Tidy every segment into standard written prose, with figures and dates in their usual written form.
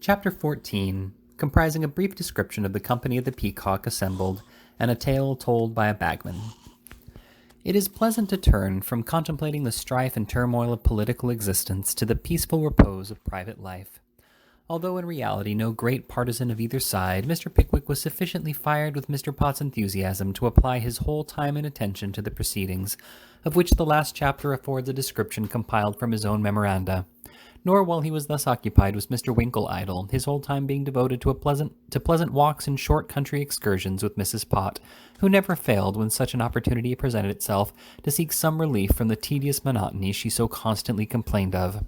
Chapter 14, comprising a brief description of the company of the Peacock assembled, and a tale told by a bagman. It is pleasant to turn from contemplating the strife and turmoil of political existence to the peaceful repose of private life. Although in reality no great partisan of either side, Mr. Pickwick was sufficiently fired with Mr. Pott's enthusiasm to apply his whole time and attention to the proceedings, of which the last chapter affords a description compiled from his own memoranda. Nor while he was thus occupied was Mr. Winkle idle, his whole time being devoted to pleasant walks and short country excursions with Mrs. Pott, who never failed, when such an opportunity presented itself, to seek some relief from the tedious monotony she so constantly complained of.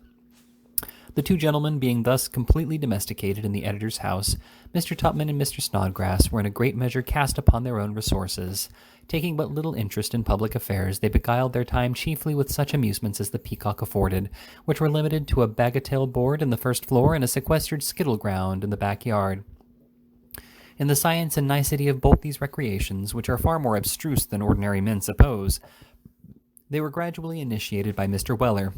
The two gentlemen being thus completely domesticated in the editor's house, Mr. Tupman and Mr. Snodgrass were in a great measure cast upon their own resources. Taking but little interest in public affairs, they beguiled their time chiefly with such amusements as the Peacock afforded, which were limited to a bagatelle board in the first floor and a sequestered skittle ground in the backyard. In the science and nicety of both these recreations, which are far more abstruse than ordinary men suppose, they were gradually initiated by Mr. Weller,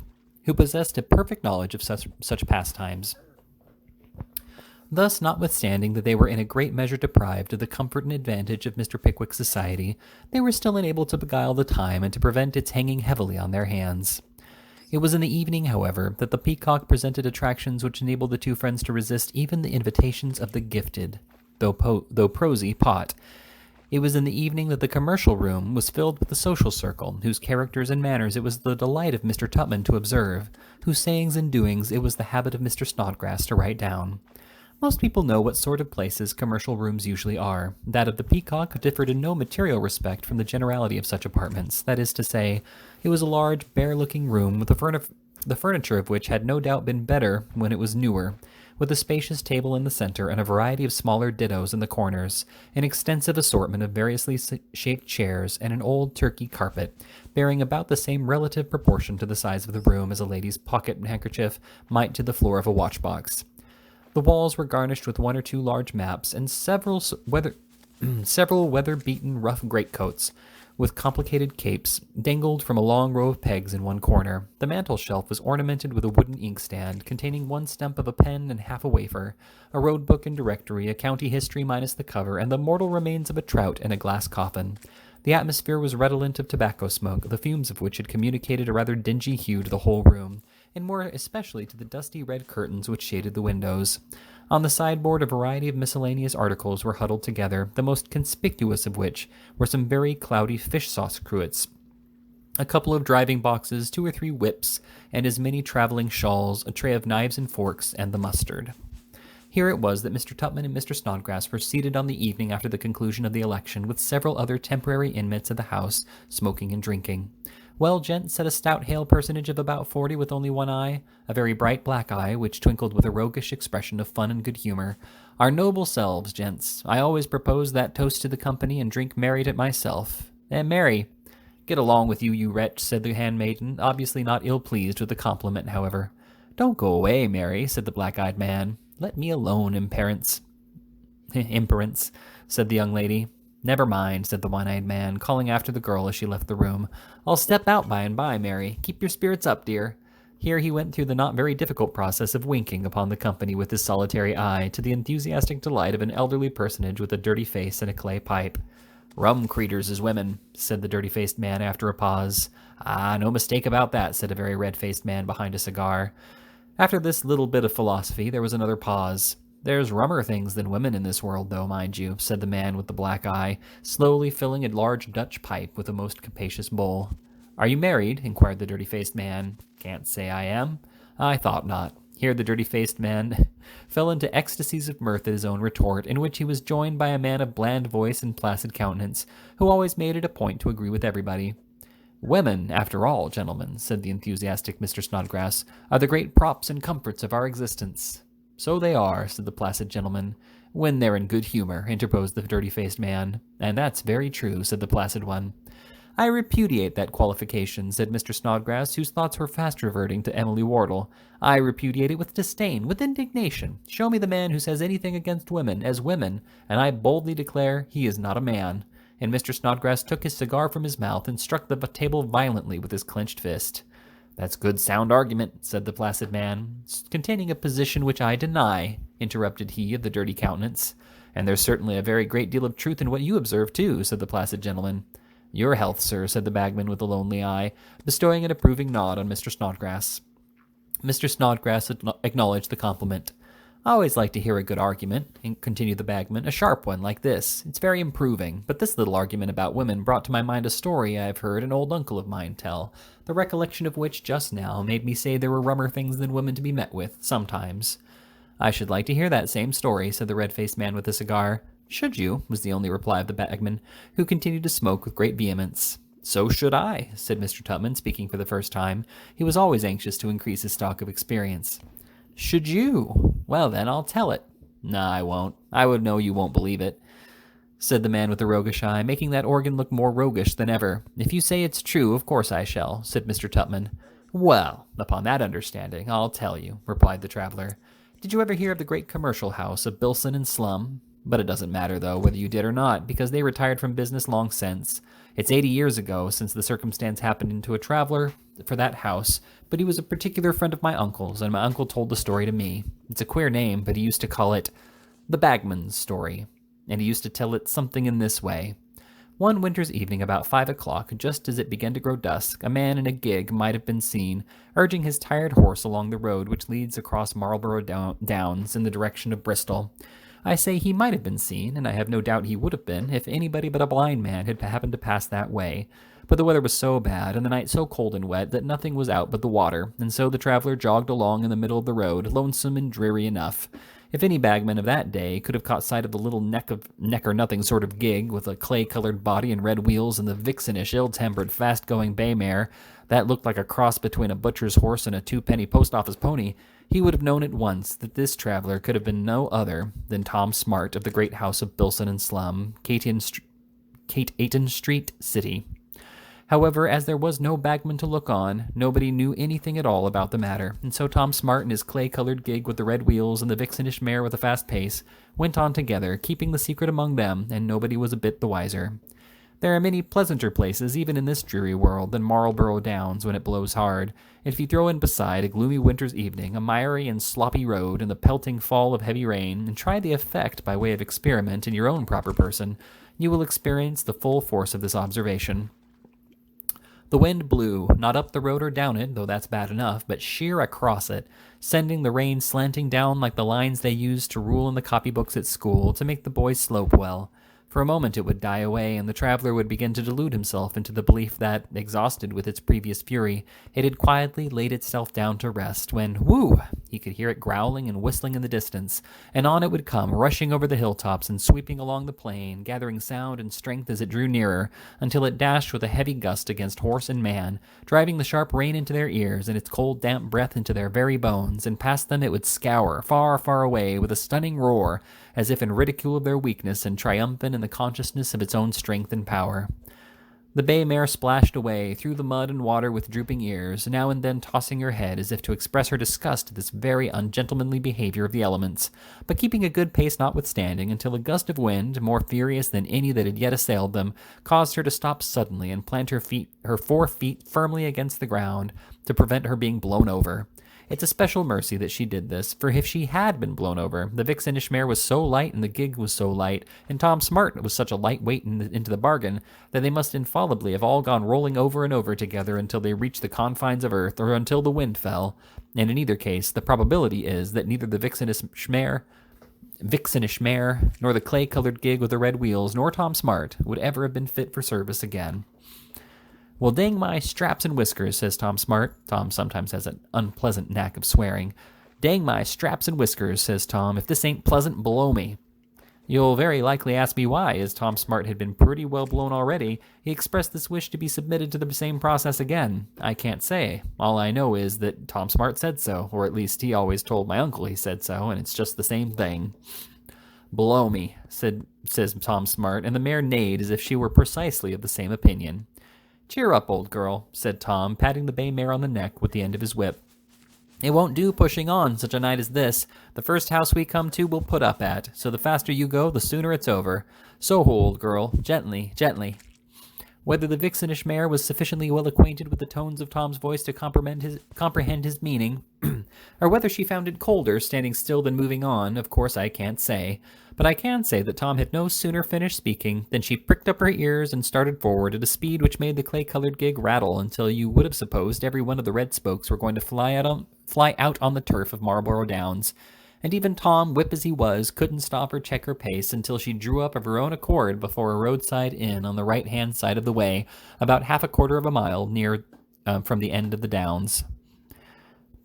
who possessed a perfect knowledge of such pastimes. Thus, notwithstanding that they were in a great measure deprived of the comfort and advantage of Mr. Pickwick's society, they were still enabled to beguile the time and to prevent its hanging heavily on their hands. It was in the evening, however, that the Peacock presented attractions which enabled the two friends to resist even the invitations of the gifted, though prosy, Pott. It was in the evening that the commercial room was filled with the social circle, whose characters and manners it was the delight of Mr. Tupman to observe, whose sayings and doings it was the habit of Mr. Snodgrass to write down. Most people know what sort of places commercial rooms usually are. That of the Peacock differed in no material respect from the generality of such apartments. That is to say, it was a large, bare-looking room, with the furniture of which had no doubt been better when it was newer, with a spacious table in the center and a variety of smaller dittos in the corners, an extensive assortment of variously shaped chairs, and an old Turkey carpet, bearing about the same relative proportion to the size of the room as a lady's pocket handkerchief might to the floor of a watchbox. The walls were garnished with one or two large maps, and several weather-beaten rough greatcoats, with complicated capes, dangled from a long row of pegs in one corner. The mantel-shelf was ornamented with a wooden inkstand, containing one stump of a pen and half a wafer, a road book and directory, a county history minus the cover, and the mortal remains of a trout in a glass coffin. The atmosphere was redolent of tobacco smoke, the fumes of which had communicated a rather dingy hue to the whole room, and more especially to the dusty red curtains which shaded the windows. On the sideboard a variety of miscellaneous articles were huddled together, the most conspicuous of which were some very cloudy fish sauce cruets, a couple of driving boxes, 2 or 3 whips, and as many traveling shawls, a tray of knives and forks, and the mustard. Here it was that Mr. Tupman and Mr. Snodgrass were seated on the evening after the conclusion of the election, with several other temporary inmates of the house, smoking and drinking. "Well, gents," said a stout hale personage of about 40 with only one eye, a very bright black eye, which twinkled with a roguish expression of fun and good humor. "Our noble selves, gents. I always propose that toast to the company and drink merry to myself. Mary." "Get along with you, you wretch," said the handmaiden, obviously not ill-pleased with the compliment, however. "Don't go away, Mary," said the black-eyed man. "Let me alone, imperence," said the young lady. "Never mind," said the one-eyed man, calling after the girl as she left the room. "I'll step out by and by, Mary. Keep your spirits up, dear." Here he went through the not very difficult process of winking upon the company with his solitary eye, to the enthusiastic delight of an elderly personage with a dirty face and a clay pipe. "Rum creeters is women," said the dirty-faced man after a pause. "Ah, no mistake about that," said a very red-faced man behind a cigar. After this little bit of philosophy, there was another pause. "There's rummer things than women in this world, though, mind you," said the man with the black eye, slowly filling a large Dutch pipe with a most capacious bowl. "Are you married?" inquired the dirty-faced man. "Can't say I am." "I thought not." Here the dirty-faced man fell into ecstasies of mirth at his own retort, in which he was joined by a man of bland voice and placid countenance, who always made it a point to agree with everybody. "Women, after all, gentlemen," said the enthusiastic Mr. Snodgrass, "are the great props and comforts of our existence." "So they are," said the placid gentleman. "When they're in good humor," interposed the dirty-faced man. "And that's very true," said the placid one. "I repudiate that qualification," said Mr. Snodgrass, whose thoughts were fast reverting to Emily Wardle. "I repudiate it with disdain, with indignation. Show me the man who says anything against women as women, and I boldly declare he is not a man." And Mr. Snodgrass took his cigar from his mouth and struck the table violently with his clenched fist. That's good sound argument, said the placid man. Containing a position which I deny, interrupted he of the dirty countenance. And there's certainly a very great deal of truth in what you observe, too, said the placid gentleman. Your health, sir, said the bagman with a lonely eye, bestowing an approving nod on Mr. Snodgrass. Mr. Snodgrass acknowledged the compliment. I always like to hear a good argument, continued the bagman, a sharp one like this. It's very improving, but this little argument about women brought to my mind a story I have heard an old uncle of mine tell, the recollection of which just now made me say there were rummer things than women to be met with, sometimes. I should like to hear that same story, said the red-faced man with the cigar. Should you? Was the only reply of the bagman, who continued to smoke with great vehemence. So should I, said Mr. Tupman, speaking for the first time. He was always anxious to increase his stock of experience. Should you? Well, then, I'll tell it. Nah, I won't. I would know you won't believe it, said the man with the roguish eye, making that organ look more roguish than ever. If you say it's true, of course I shall, said Mr. Tupman. Well, upon that understanding, I'll tell you, replied the traveler. Did you ever hear of the great commercial house of Bilson and Slum? But it doesn't matter, though, whether you did or not, because they retired from business long since. It's 80 years ago since the circumstance happened to a traveler for that house, but he was a particular friend of my uncle's, and my uncle told the story to me. It's a queer name, but he used to call it the Bagman's Story, and he used to tell it something in this way. One winter's evening about 5 o'clock, just as it began to grow dusk, a man in a gig might have been seen, urging his tired horse along the road which leads across Marlborough Downs in the direction of Bristol. I say he might have been seen, and I have no doubt he would have been, if anybody but a blind man had happened to pass that way. But the weather was so bad, and the night so cold and wet, that nothing was out but the water, and so the traveler jogged along in the middle of the road, lonesome and dreary enough. If any bagman of that day could have caught sight of the little neck-or-nothing sort of gig, with a clay-colored body and red wheels, and the vixenish, ill-tempered, fast-going bay mare, that looked like a cross between a butcher's horse and a two-penny post-office pony, he would have known at once that this traveler could have been no other than Tom Smart of the great house of Bilson and Slum, Kate Ayton Street, City. However, as there was no bagman to look on, nobody knew anything at all about the matter, and so Tom Smart and his clay-colored gig with the red wheels and the vixenish mare with a fast pace went on together, keeping the secret among them, and nobody was a bit the wiser. There are many pleasanter places, even in this dreary world, than Marlborough Downs when it blows hard, and if you throw in beside a gloomy winter's evening, a miry and sloppy road, and the pelting fall of heavy rain, and try the effect by way of experiment in your own proper person, you will experience the full force of this observation. The wind blew, not up the road or down it, though that's bad enough, but sheer across it, sending the rain slanting down like the lines they used to rule in the copybooks at school to make the boys slope well. For a moment it would die away, and the traveler would begin to delude himself into the belief that, exhausted with its previous fury, it had quietly laid itself down to rest, when, whoo! He could hear it growling and whistling in the distance, and on it would come, rushing over the hilltops and sweeping along the plain, gathering sound and strength as it drew nearer, until it dashed with a heavy gust against horse and man, driving the sharp rain into their ears and its cold damp breath into their very bones, and past them it would scour, far, far away, with a stunning roar, as if in ridicule of their weakness and triumphant in the consciousness of its own strength and power. The bay mare splashed away, through the mud and water with drooping ears, now and then tossing her head as if to express her disgust at this very ungentlemanly behavior of the elements, but keeping a good pace notwithstanding, until a gust of wind, more furious than any that had yet assailed them, caused her to stop suddenly and plant her 4 feet firmly against the ground, to prevent her being blown over. It's a special mercy that she did this, for if she had been blown over, the vixenish mare was so light and the gig was so light, and Tom Smart was such a light weight into the bargain, that they must infallibly have all gone rolling over and over together until they reached the confines of earth, or until the wind fell, and in either case, the probability is that neither the vixenish mare, nor the clay-colored gig with the red wheels, nor Tom Smart would ever have been fit for service again. Well, dang my straps and whiskers, says Tom Smart. Tom sometimes has an unpleasant knack of swearing. Dang my straps and whiskers, says Tom. If this ain't pleasant, blow me. You'll very likely ask me why, as Tom Smart had been pretty well blown already. He expressed this wish to be submitted to the same process again. I can't say. All I know is that Tom Smart said so, or at least he always told my uncle he said so, and it's just the same thing. Blow me, says Tom Smart, and the mare neighed as if she were precisely of the same opinion. Cheer up, old girl, said Tom, patting the bay mare on the neck with the end of his whip. It won't do pushing on such a night as this. The first house we come to we'll put up at, so the faster you go, the sooner it's over. So, old girl, gently, gently. Whether the vixenish mare was sufficiently well acquainted with the tones of Tom's voice to comprehend his meaning, or whether she found it colder standing still than moving on, of course I can't say. But I can say that Tom had no sooner finished speaking than she pricked up her ears and started forward at a speed which made the clay-colored gig rattle until you would have supposed every one of the red spokes were going to fly out on the turf of Marlborough Downs. And even Tom, whip as he was, couldn't stop or check her pace until she drew up of her own accord before a roadside inn on the right-hand side of the way, about half a quarter of a mile near from the end of the downs.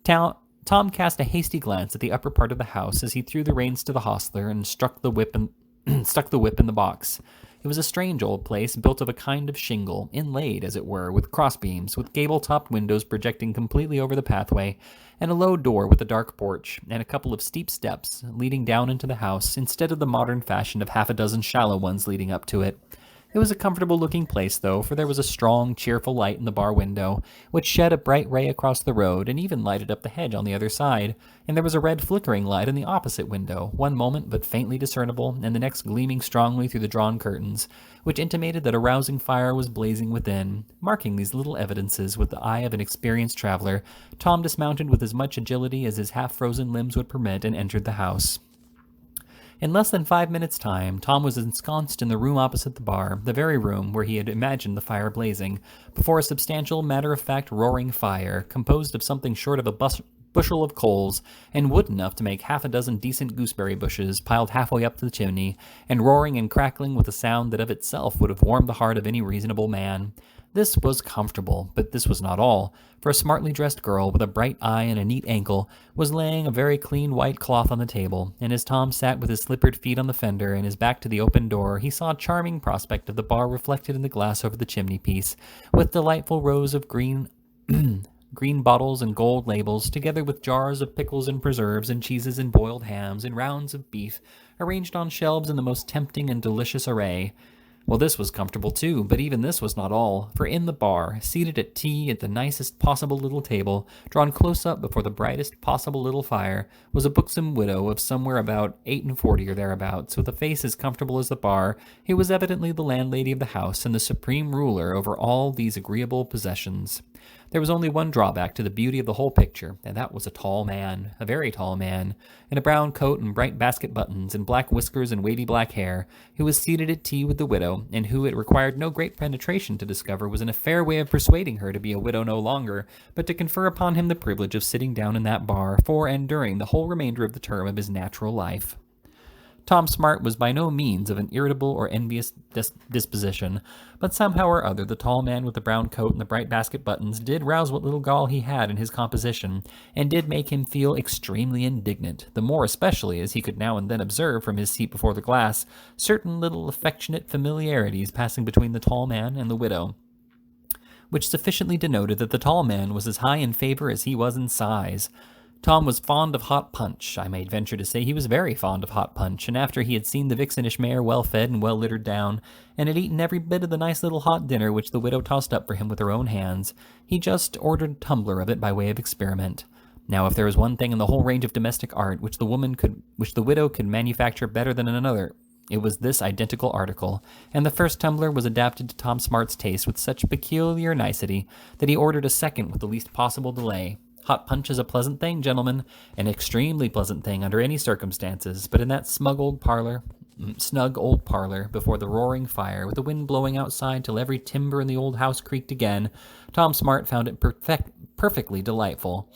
Tom cast a hasty glance at the upper part of the house as he threw the reins to the hostler and stuck the whip in the box. It was a strange old place, built of a kind of shingle, inlaid, as it were, with crossbeams, with gable-topped windows projecting completely over the pathway, and a low door with a dark porch, and a couple of steep steps leading down into the house, instead of the modern fashion of half a dozen shallow ones leading up to it. It was a comfortable-looking place, though, for there was a strong, cheerful light in the bar window, which shed a bright ray across the road and even lighted up the hedge on the other side, and there was a red flickering light in the opposite window, one moment but faintly discernible, and the next gleaming strongly through the drawn curtains, which intimated that a rousing fire was blazing within. Marking these little evidences with the eye of an experienced traveler, Tom dismounted with as much agility as his half-frozen limbs would permit and entered the house. In less than 5 minutes' time, Tom was ensconced in the room opposite the bar, the very room where he had imagined the fire blazing, before a substantial, matter-of-fact roaring fire, composed of something short of a bushel of coals, and wood enough to make half a dozen decent gooseberry bushes, piled halfway up the chimney, and roaring and crackling with a sound that of itself would have warmed the heart of any reasonable man. This was comfortable, but this was not all, for a smartly dressed girl with a bright eye and a neat ankle was laying a very clean white cloth on the table, and as Tom sat with his slippered feet on the fender and his back to the open door, he saw a charming prospect of the bar reflected in the glass over the chimney-piece, with delightful rows of green bottles and gold labels, together with jars of pickles and preserves and cheeses and boiled hams and rounds of beef, arranged on shelves in the most tempting and delicious array. Well, this was comfortable too, but even this was not all, for in the bar, seated at tea at the nicest possible little table, drawn close up before the brightest possible little fire, was a buxom widow of somewhere about 48 or thereabouts, with a face as comfortable as the bar, who was evidently the landlady of the house and the supreme ruler over all these agreeable possessions. There was only one drawback to the beauty of the whole picture, and that was a tall man, a very tall man, in a brown coat and bright basket buttons, and black whiskers and wavy black hair, who was seated at tea with the widow, and who it required no great penetration to discover was in a fair way of persuading her to be a widow no longer, but to confer upon him the privilege of sitting down in that bar for and during the whole remainder of the term of his natural life. Tom Smart was by no means of an irritable or envious disposition, but somehow or other the tall man with the brown coat and the bright basket buttons did rouse what little gall he had in his composition, and did make him feel extremely indignant, the more especially as he could now and then observe from his seat before the glass certain little affectionate familiarities passing between the tall man and the widow, which sufficiently denoted that the tall man was as high in favor as he was in size. Tom was fond of hot punch. I may venture to say he was very fond of hot punch, and after he had seen the vixenish mare well fed and well littered down, and had eaten every bit of the nice little hot dinner which the widow tossed up for him with her own hands, he just ordered a tumbler of it by way of experiment. Now, if there was one thing in the whole range of domestic art which the widow could manufacture better than another, it was this identical article, and the first tumbler was adapted to Tom Smart's taste with such peculiar nicety that he ordered a second with the least possible delay. Hot punch is a pleasant thing, gentlemen, an extremely pleasant thing under any circumstances, but in that snug old parlor, before the roaring fire, with the wind blowing outside till every timber in the old house creaked again, Tom Smart found it perfectly delightful.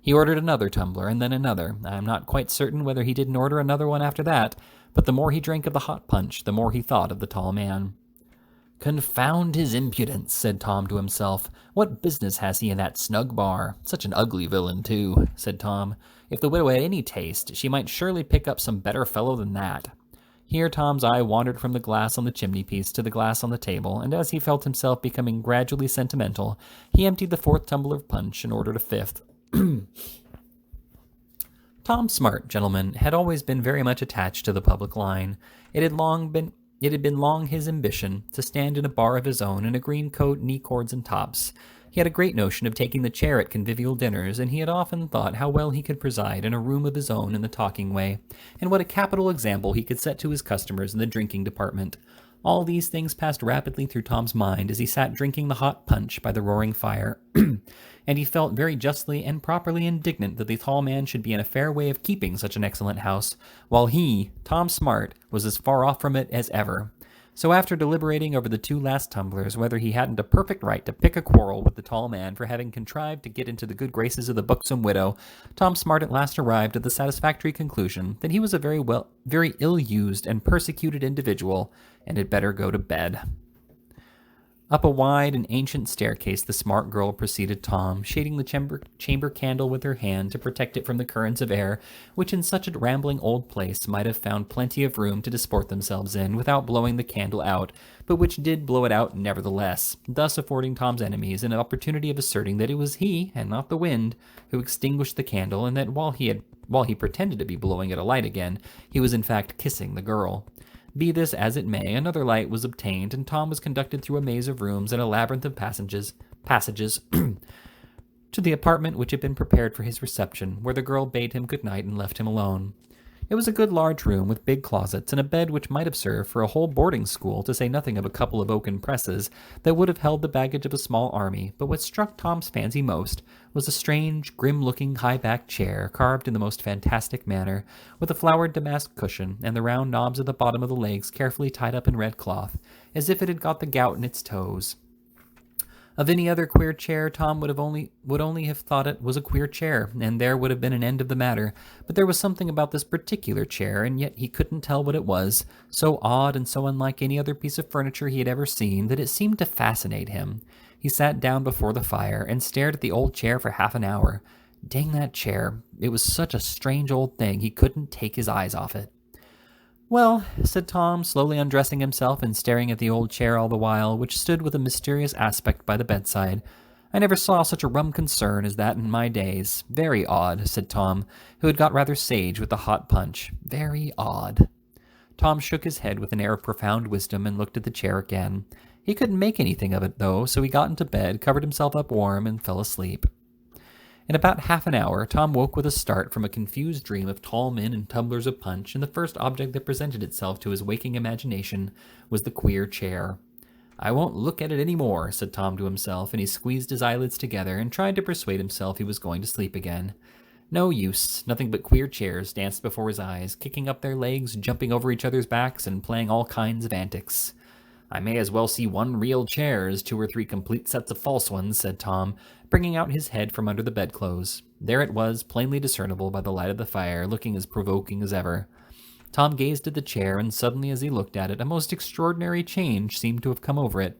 He ordered another tumbler, and then another. I am not quite certain whether he didn't order another one after that, but the more he drank of the hot punch, the more he thought of the tall man. "Confound his impudence," said Tom to himself. "What business has he in that snug bar? Such an ugly villain, too," said Tom. "If the widow had any taste, she might surely pick up some better fellow than that." Here Tom's eye wandered from the glass on the chimney-piece to the glass on the table, and as he felt himself becoming gradually sentimental, he emptied the fourth tumbler of punch and ordered a fifth. Tom Smart, gentlemen, had always been very much attached to the public line. It had been long his ambition to stand in a bar of his own in a green coat, knee cords, and tops. He had a great notion of taking the chair at convivial dinners, and he had often thought how well he could preside in a room of his own in the talking way, and what a capital example he could set to his customers in the drinking department. All these things passed rapidly through Tom's mind as he sat drinking the hot punch by the roaring fire, and he felt very justly and properly indignant that the tall man should be in a fair way of keeping such an excellent house, while he, Tom Smart, was as far off from it as ever. So after deliberating over the 2 last tumblers whether he hadn't a perfect right to pick a quarrel with the tall man for having contrived to get into the good graces of the buxom widow, Tom Smart at last arrived at the satisfactory conclusion that he was a very ill-used and persecuted individual, and had better go to bed. Up a wide and ancient staircase the smart girl preceded Tom, shading the chamber candle with her hand to protect it from the currents of air, which in such a rambling old place might have found plenty of room to disport themselves in without blowing the candle out, but which did blow it out nevertheless, thus affording Tom's enemies an opportunity of asserting that it was he, and not the wind, who extinguished the candle, and that while he pretended to be blowing it alight again, he was in fact kissing the girl. Be this as it may, another light was obtained, and Tom was conducted through a maze of rooms and a labyrinth of passages to the apartment which had been prepared for his reception, where the girl bade him good night and left him alone. It was a good large room with big closets and a bed which might have served for a whole boarding school, to say nothing of a couple of oaken presses that would have held the baggage of a small army. But what struck Tom's fancy most was a strange, grim-looking, high-backed chair, carved in the most fantastic manner, with a flowered damask cushion, and the round knobs at the bottom of the legs carefully tied up in red cloth, as if it had got the gout in its toes. Of any other queer chair, Tom would only have thought it was a queer chair, and there would have been an end of the matter. But there was something about this particular chair, and yet he couldn't tell what it was, so odd and so unlike any other piece of furniture he had ever seen, that it seemed to fascinate him. He sat down before the fire, and stared at the old chair for half an hour. Dang that chair. It was such a strange old thing, he couldn't take his eyes off it. "Well," said Tom, slowly undressing himself and staring at the old chair all the while, which stood with a mysterious aspect by the bedside, "I never saw such a rum concern as that in my days. Very odd," said Tom, who had got rather sage with the hot punch. "Very odd." Tom shook his head with an air of profound wisdom and looked at the chair again. He couldn't make anything of it, though, so he got into bed, covered himself up warm, and fell asleep. In about half an hour, Tom woke with a start from a confused dream of tall men and tumblers of punch, and the first object that presented itself to his waking imagination was the queer chair. "I won't look at it any more," said Tom to himself, and he squeezed his eyelids together and tried to persuade himself he was going to sleep again. No use. Nothing but queer chairs danced before his eyes, kicking up their legs, jumping over each other's backs, and playing all kinds of antics. "I may as well see one real chair as 2 or 3 complete sets of false ones," said Tom, bringing out his head from under the bedclothes. There it was, plainly discernible by the light of the fire, looking as provoking as ever. Tom gazed at the chair, and suddenly as he looked at it, a most extraordinary change seemed to have come over it.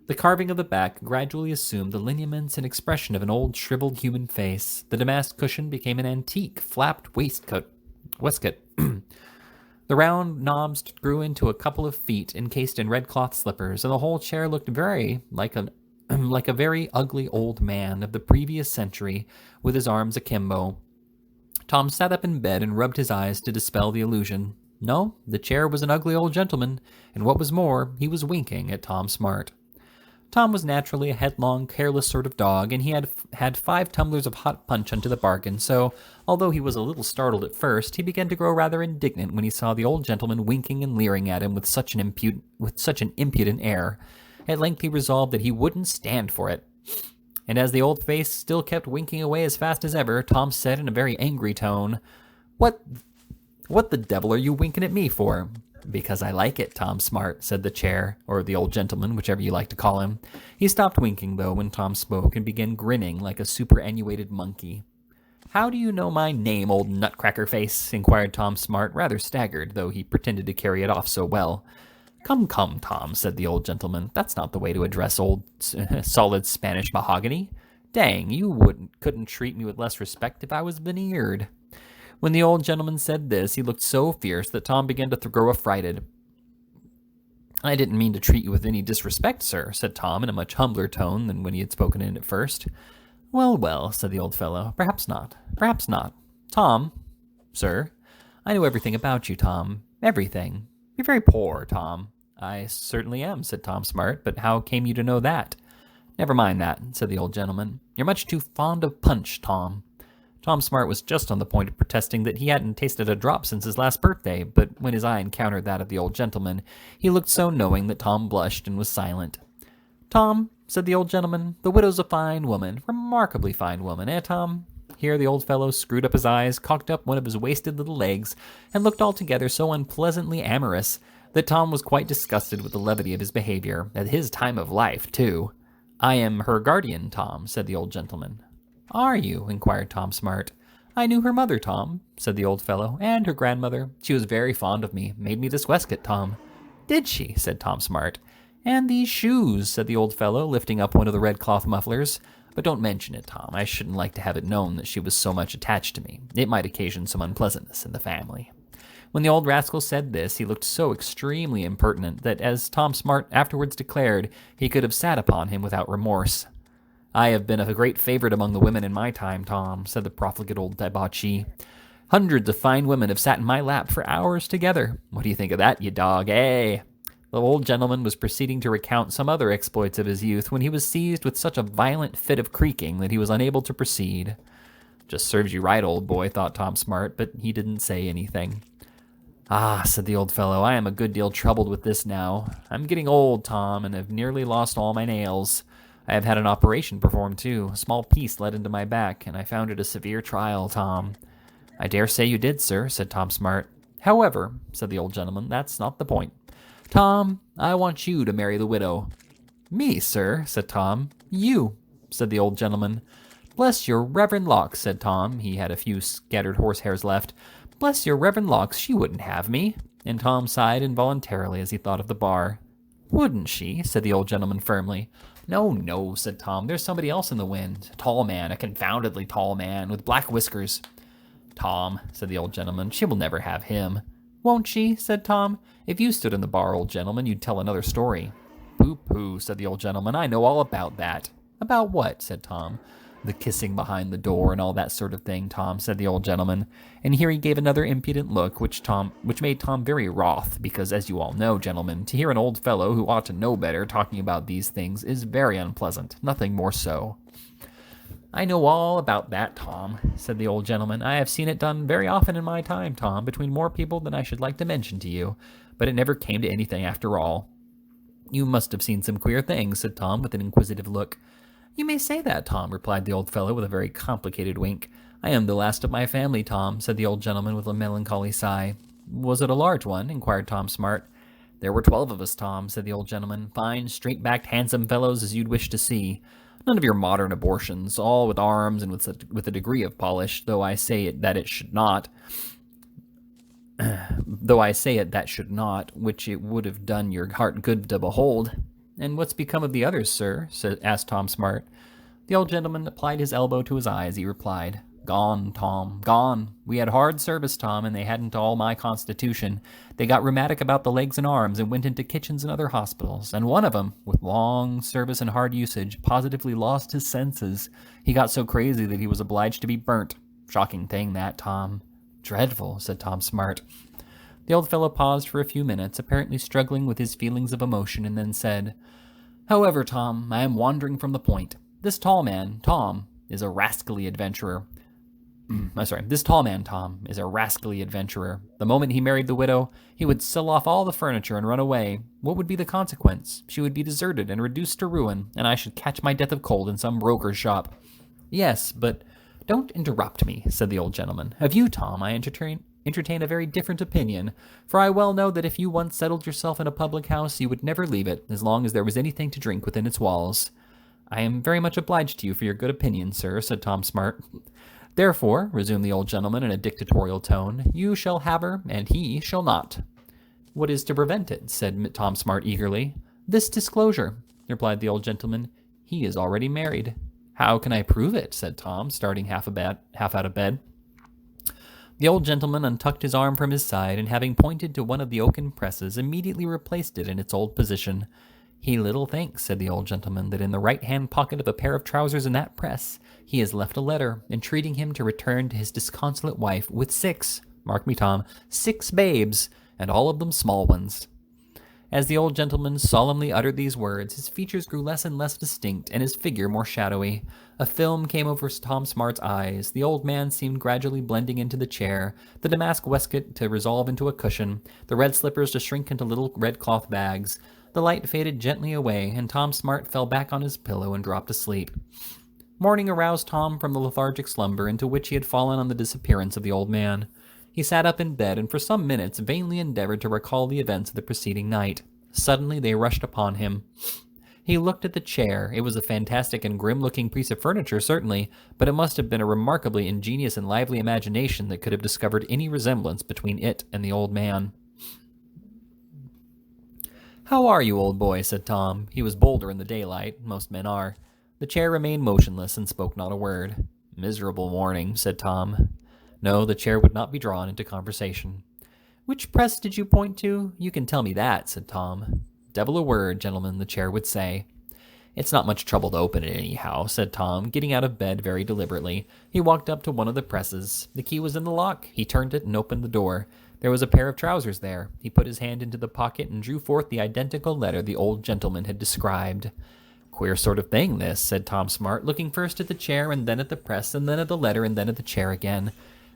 The carving of the back gradually assumed the lineaments and expression of an old shriveled human face. The damask cushion became an antique, flapped waistcoat. The round knobs grew into a couple of feet encased in red cloth slippers, and the whole chair looked very like a very ugly old man of the previous century, with his arms akimbo. Tom sat up in bed and rubbed his eyes to dispel the illusion. No, the chair was an ugly old gentleman, and what was more, he was winking at Tom Smart. Tom was naturally a headlong, careless sort of dog, and he had 5 tumblers of hot punch unto the bargain, so, although he was a little startled at first, he began to grow rather indignant when he saw the old gentleman winking and leering at him with such an impudent air. At length he resolved that he wouldn't stand for it. And as the old face still kept winking away as fast as ever, Tom said in a very angry tone, What the devil are you winking at me for?" "Because I like it, Tom Smart," said the chair, or the old gentleman, whichever you like to call him. He stopped winking, though, when Tom spoke, and began grinning like a superannuated monkey. "How do you know my name, old nutcracker face?" inquired Tom Smart, rather staggered, though he pretended to carry it off so well. Come, Tom," said the old gentleman. "That's not the way to address old solid Spanish mahogany. Dang, you couldn't treat me with less respect if I was veneered." When the old gentleman said this, he looked so fierce that Tom began to grow affrighted. "I didn't mean to treat you with any disrespect, sir," said Tom in a much humbler tone than when he had spoken in at first. Well, said the old fellow, perhaps not. Tom, sir, I know everything about you, Tom. Everything. You're very poor, Tom." "I certainly am," said Tom Smart, "but how came you to know that?" "Never mind that," said the old gentleman. "You're much too fond of punch, Tom." Tom Smart was just on the point of protesting that he hadn't tasted a drop since his last birthday, but when his eye encountered that of the old gentleman, he looked so knowing that Tom blushed and was silent. "Tom," said the old gentleman, "the widow's a fine woman, remarkably fine woman, eh, Tom?" Here the old fellow screwed up his eyes, cocked up one of his wasted little legs, and looked altogether so unpleasantly amorous that Tom was quite disgusted with the levity of his behavior, at his time of life, too. "I am her guardian, Tom," said the old gentleman. "Are you?" inquired Tom Smart. "I knew her mother, Tom," said the old fellow, "and her grandmother. She was very fond of me, made me this waistcoat, Tom." "Did she?" said Tom Smart. "And these shoes," said the old fellow, lifting up one of the red cloth mufflers. "But don't mention it, Tom. I shouldn't like to have it known that she was so much attached to me. It might occasion some unpleasantness in the family." When the old rascal said this, he looked so extremely impertinent that, as Tom Smart afterwards declared, he could have sat upon him without remorse. "I have been a great favorite among the women in my time, Tom," said the profligate old debauchee. "Hundreds of fine women have sat in my lap for hours together. What do you think of that, you dog, eh?" The old gentleman was proceeding to recount some other exploits of his youth when he was seized with such a violent fit of creaking that he was unable to proceed. "Just serves you right, old boy," thought Tom Smart, but he didn't say anything. "Ah," said the old fellow, "I am a good deal troubled with this now. I'm getting old, Tom, and have nearly lost all my nails. I have had an operation performed, too, a small piece let into my back, and I found it a severe trial, Tom." "I dare say you did, sir," said Tom Smart. "However," said the old gentleman, "that's not the point. Tom, I want you to marry the widow." "Me, sir?" said Tom. "You," said the old gentleman. "Bless your reverend locks," said Tom. He had a few scattered horsehairs left. "Bless your reverend locks, she wouldn't have me." And Tom sighed involuntarily as he thought of the bar. "Wouldn't she?" said the old gentleman firmly. "No, no," said Tom. "There's somebody else in the wind. A tall man, a confoundedly tall man, with black whiskers." "Tom," said the old gentleman, "she will never have him." "Won't she?" said Tom. "If you stood in the bar, old gentleman, you'd tell another story." "Pooh-pooh," said the old gentleman. "I know all about that." "About what?" said Tom. "The kissing behind the door and all that sort of thing, Tom," said the old gentleman. And here he gave another impudent look, which made Tom very wroth, because, as you all know, gentlemen, to hear an old fellow who ought to know better talking about these things is very unpleasant, nothing more so. "I know all about that, Tom," said the old gentleman. "I have seen it done very often in my time, Tom, between more people than I should like to mention to you, but it never came to anything after all." "You must have seen some queer things," said Tom, with an inquisitive look. "You may say that, Tom," replied the old fellow with a very complicated wink. "I am the last of my family, Tom," said the old gentleman with a melancholy sigh. "Was it a large one?" inquired Tom Smart. "There were 12 of us, Tom," said the old gentleman. "Fine, straight-backed, handsome fellows as you'd wish to see. None of your modern abortions, all with arms and with a degree of polish, though I say it that should not, which it would have done your heart good to behold." "And what's become of the others, sir?" asked Tom Smart. The old gentleman applied his elbow to his eye as he replied, "Gone, Tom, gone. We had hard service, Tom, and they hadn't all my constitution. They got rheumatic about the legs and arms and went into kitchens and other hospitals, and one of 'em, with long service and hard usage, positively lost his senses. He got so crazy that he was obliged to be burnt. Shocking thing, that, Tom." "Dreadful," said Tom Smart. The old fellow paused for a few minutes, apparently struggling with his feelings of emotion, and then said, "However, Tom, I am wandering from the point. This tall man, Tom, is a rascally adventurer. This tall man, Tom, is a rascally adventurer. The moment he married the widow, he would sell off all the furniture and run away. What would be the consequence? She would be deserted and reduced to ruin, and I should catch my death of cold in some broker's shop." "Yes, but don't interrupt me," said the old gentleman. "Of you, Tom, I entertain a very different opinion, for I well know that if you once settled yourself in a public house, you would never leave it, as long as there was anything to drink within its walls." "I am very much obliged to you for your good opinion, sir," said Tom Smart. "Therefore," resumed the old gentleman in a dictatorial tone, "you shall have her, and he shall not." "What is to prevent it?" said Tom Smart eagerly. "This disclosure," replied the old gentleman. "He is already married." "How can I prove it?" said Tom, starting half out of bed. The old gentleman untucked his arm from his side, and having pointed to one of the oaken presses, immediately replaced it in its old position. "He little thinks," said the old gentleman, "that in the right-hand pocket of a pair of trousers in that press he has left a letter, entreating him to return to his disconsolate wife with 6, mark me, Tom, 6 babes, and all of them small ones." As the old gentleman solemnly uttered these words, his features grew less and less distinct, and his figure more shadowy. A film came over Tom Smart's eyes. The old man seemed gradually blending into the chair, the damask waistcoat to resolve into a cushion, the red slippers to shrink into little red cloth bags. The light faded gently away, and Tom Smart fell back on his pillow and dropped asleep. Morning aroused Tom from the lethargic slumber into which he had fallen on the disappearance of the old man. He sat up in bed and for some minutes vainly endeavored to recall the events of the preceding night. Suddenly they rushed upon him. He looked at the chair. It was a fantastic and grim-looking piece of furniture, certainly, but it must have been a remarkably ingenious and lively imagination that could have discovered any resemblance between it and the old man. "How are you, old boy?" said Tom. He was bolder in the daylight. Most men are. The chair remained motionless and spoke not a word. "Miserable morning," said Tom. No, the chair would not be drawn into conversation. "Which press did you point to? You can tell me that," said Tom. "Devil a word, gentlemen," the chair would say. "It's not much trouble to open it anyhow," said Tom, getting out of bed very deliberately. He walked up to one of the presses. The key was in the lock. He turned it and opened the door. There was a pair of trousers there. He put his hand into the pocket and drew forth the identical letter the old gentleman had described. "Queer sort of thing, this," said Tom Smart, looking first at the chair and then at the press and then at the letter and then at the chair again.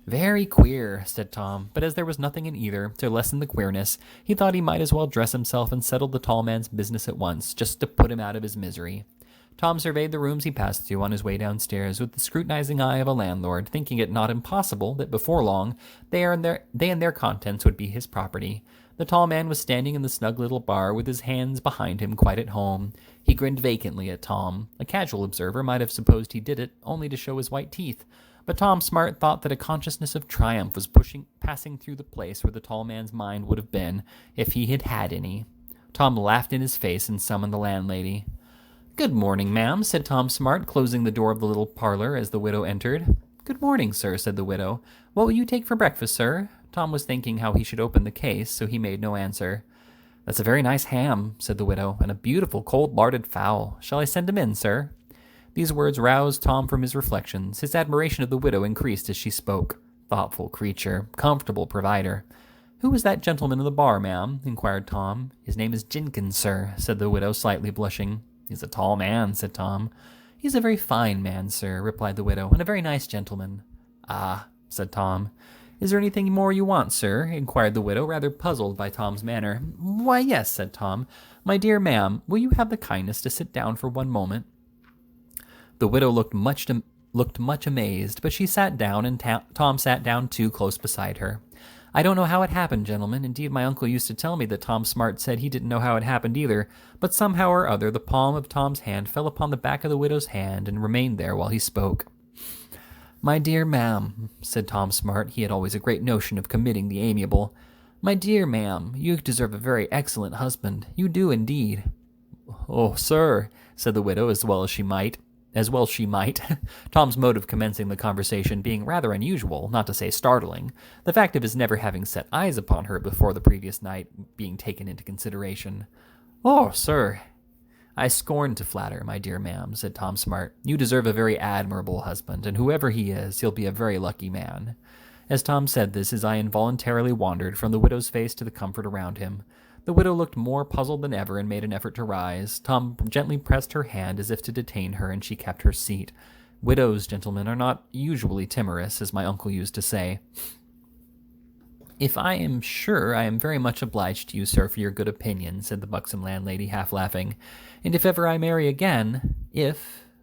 "Very queer," said Tom, but as there was nothing in either, to lessen the queerness, he thought he might as well dress himself and settle the tall man's business at once, just to put him out of his misery. Tom surveyed the rooms he passed through on his way downstairs with the scrutinizing eye of a landlord, thinking it not impossible that before long they and their contents would be his property. The tall man was standing in the snug little bar with his hands behind him, quite at home. He grinned vacantly at Tom. A casual observer might have supposed he did it only to show his white teeth. But Tom Smart thought that a consciousness of triumph was passing through the place where the tall man's mind would have been, if he had had any. Tom laughed in his face and summoned the landlady. "Good morning, ma'am," said Tom Smart, closing the door of the little parlor as the widow entered. "Good morning, sir," said the widow. "What will you take for breakfast, sir?" Tom was thinking how he should open the case, so he made no answer. "That's a very nice ham," said the widow, "and a beautiful cold larded fowl. Shall I send him in, sir?" These words roused Tom from his reflections. His admiration of the widow increased as she spoke. Thoughtful creature, comfortable provider. "Who is that gentleman in the bar, ma'am?" inquired Tom. "His name is Jenkins, sir," said the widow, slightly blushing. "He's a tall man," said Tom. "He's a very fine man, sir," replied the widow, "and a very nice gentleman." "Ah," said Tom. "Is there anything more you want, sir?" inquired the widow, rather puzzled by Tom's manner. "Why, yes," said Tom. "My dear ma'am, will you have the kindness to sit down for one moment?" The widow looked much amazed, but she sat down, and Tom sat down too, close beside her. "I don't know how it happened, gentlemen. Indeed, my uncle used to tell me that Tom Smart said he didn't know how it happened either, but somehow or other the palm of Tom's hand fell upon the back of the widow's hand and remained there while he spoke. "My dear ma'am," said Tom Smart, he had always a great notion of committing the amiable. "My dear ma'am, you deserve a very excellent husband. You do indeed." "Oh, sir," said the widow, as well she might. Tom's mode of commencing the conversation being rather unusual, not to say startling, the fact of his never having set eyes upon her before the previous night being taken into consideration. "Oh, sir." "I scorn to flatter, my dear ma'am," said Tom Smart. "You deserve a very admirable husband, and whoever he is, he'll be a very lucky man." As Tom said this, his eye involuntarily wandered from the widow's face to the comfort around him. The widow looked more puzzled than ever and made an effort to rise. Tom gently pressed her hand as if to detain her, and she kept her seat. Widows, gentlemen, are not usually timorous, as my uncle used to say. "If I am sure I am very much obliged to you, sir, for your good opinion," said the buxom landlady, half laughing. "And if ever I marry again,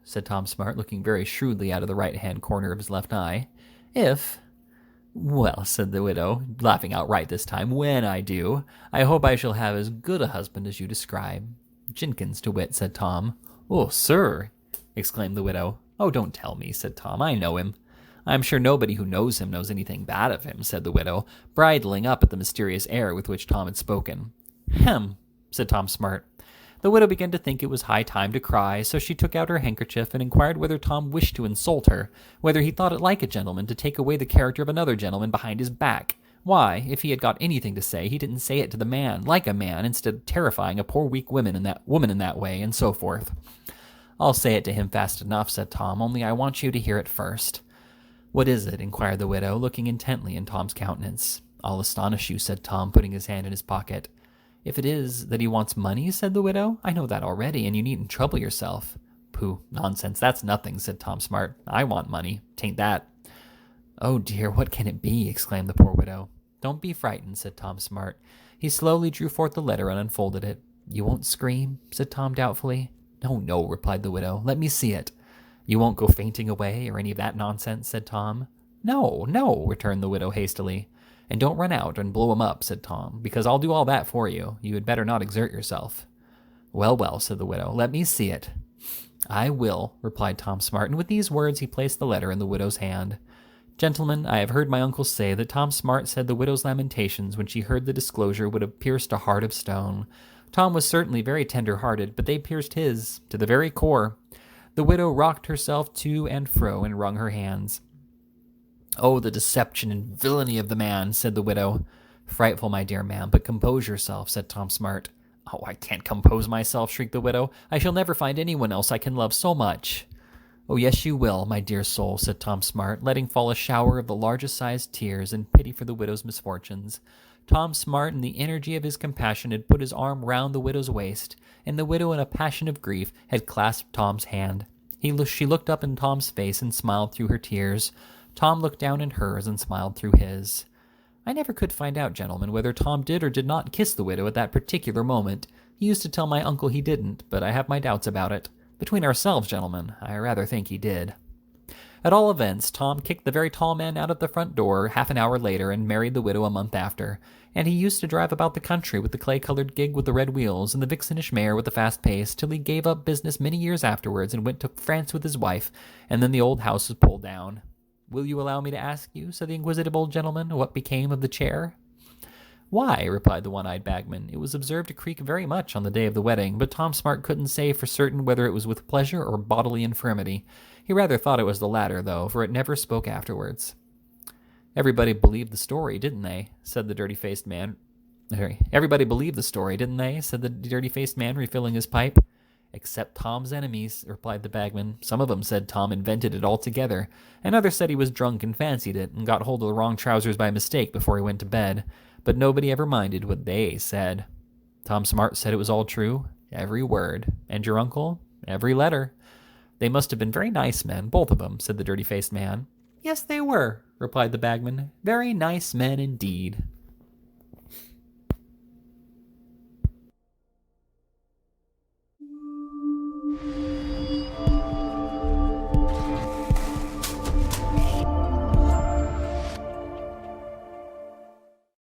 said Tom Smart, looking very shrewdly out of the right-hand corner of his left eye, "Well," said the widow, laughing outright this time, "when I do, I hope I shall have as good a husband as you describe." "Jenkins, to wit," said Tom. "Oh, sir!" exclaimed the widow. "Oh, don't tell me," said Tom. "I know him." "I am sure nobody who knows him knows anything bad of him," said the widow, bridling up at the mysterious air with which Tom had spoken. "Hem," said Tom Smart. The widow began to think it was high time to cry, so she took out her handkerchief and inquired whether Tom wished to insult her, whether he thought it like a gentleman to take away the character of another gentleman behind his back. Why, if he had got anything to say, he didn't say it to the man, like a man, instead of terrifying a poor weak woman in that way, and so forth. "I'll say it to him fast enough," said Tom, "only I want you to hear it first." "What is it?" inquired the widow, looking intently in Tom's countenance. "I'll astonish you," said Tom, putting his hand in his pocket. If it is that he wants money, said the widow, I know that already, and you needn't trouble yourself. Pooh, nonsense, that's nothing, said Tom Smart. I want money, tain't that. Oh dear, what can it be? Exclaimed the poor widow. Don't be frightened, said Tom Smart. He slowly drew forth the letter and unfolded it. You won't scream? Said Tom doubtfully. Oh, no, replied the widow. Let me see it. You won't go fainting away or any of that nonsense, said Tom. No, no, returned the widow hastily. And don't run out and blow 'em up, said Tom, because I'll do all that for you. You had better not exert yourself. Well, well, said the widow, let me see it. I will, replied Tom Smart, and with these words he placed the letter in the widow's hand. Gentlemen, I have heard my uncle say that Tom Smart said the widow's lamentations when she heard the disclosure would have pierced a heart of stone. Tom was certainly very tender-hearted, but they pierced his, to the very core. The widow rocked herself to and fro and wrung her hands. Oh, the deception and villainy of the man, said the widow. Frightful, my dear ma'am, but compose yourself, said Tom Smart. Oh, I can't compose myself, shrieked the widow. I shall never find anyone else I can love so much. Oh, yes, you will, my dear soul, said Tom Smart, letting fall a shower of the largest-sized tears in pity for the widow's misfortunes. Tom Smart, in the energy of his compassion, had put his arm round the widow's waist, and the widow, in a passion of grief, had clasped Tom's hand. She looked up in Tom's face and smiled through her tears. Tom looked down in hers and smiled through his. I never could find out, gentlemen, whether Tom did or did not kiss the widow at that particular moment. He used to tell my uncle he didn't, but I have my doubts about it. Between ourselves, gentlemen, I rather think he did. At all events, Tom kicked the very tall man out of the front door half an hour later and married the widow a month after, and he used to drive about the country with the clay-colored gig with the red wheels and the vixenish mare with the fast pace till he gave up business many years afterwards and went to France with his wife, and then the old house was pulled down. Will you allow me to ask you, said the inquisitive old gentleman, what became of the chair? Why, replied the one-eyed bagman, it was observed to creak very much on the day of the wedding, but Tom Smart couldn't say for certain whether it was with pleasure or bodily infirmity. He rather thought it was the latter, though, for it never spoke afterwards. Everybody believed the story, didn't they? Said the dirty-faced man. Everybody believed the story, didn't they? Said the dirty-faced man, refilling his pipe. Except Tom's enemies, replied the bagman. Some of 'em said Tom invented it altogether, and others said he was drunk and fancied it, and got hold of the wrong trousers by mistake before he went to bed. But nobody ever minded what they said. Tom Smart said it was all true, every word. And your uncle? Every letter. They must have been very nice men, both of 'em, said the dirty-faced man. Yes, they were, replied the bagman. Very nice men indeed.